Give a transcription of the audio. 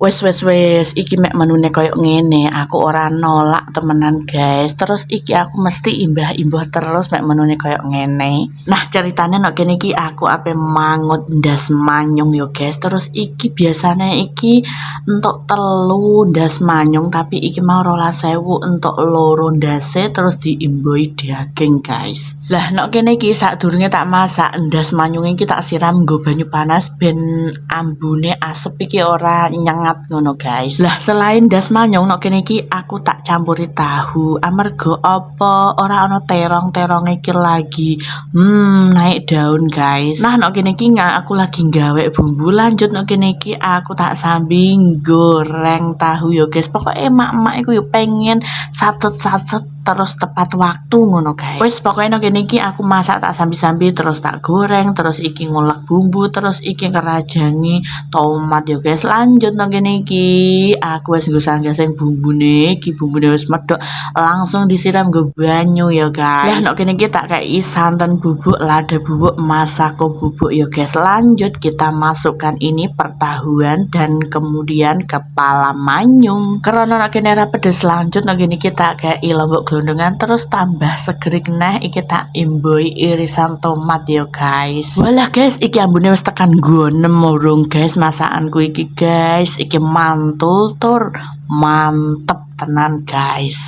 Wes, iki mek menune koyo ngene, aku ora nolak temenan guys. Terus iki aku mesti imbah-imbah terus mek menune koyo ngene. Nah, ceritanya nek kene iki aku ape mangut ndas manyung yo guys. Terus iki biasanya iki entuk telu ndas manyung tapi iki mau 12.000 entuk loro ndase terus diimboi daging guys. Lah nek kene iki sadurunge tak masak ndas manyung iki tak siram nggo banyu panas ben ambune asep iki ora nyengat ngono guys. Lah selain ndas manyung nek kene iki aku tak campuri tahu amarga apa ora ana terong iki lagi naik daun guys. Nah nek kene iki aku lagi gawe bumbu lanjut nek kene iki aku tak sambi goreng tahu yo guys. Pokoknya emak-emak iku yo pengen satet-satet terus tepat waktu ngono guys. Wes pokoknya nek kene iki aku masak tak sambi-sambi terus tak goreng terus iki ngulek bumbu terus iki kerajangi tomat yo guys. Lanjut nek kene iki aku wis nggo bumbune iki bumbune wis medhok langsung disiram nggo banyu ya guys. Lah nek kene iki tak kei santan bubuk lada bubuk masako bubuk ya guys. Lanjut kita masukkan ini pertahuan dan kemudian kepala manyung. Karena nek kene ora pedes lanjut nek kene kita kei lombok glondongan terus tambah segerik neh iki tak imboi irisan tomat ya guys. Walah guys iki ambune wis tekan gonem urung guys masakanku iki guys. Iki mantul tur mantep tenan guys.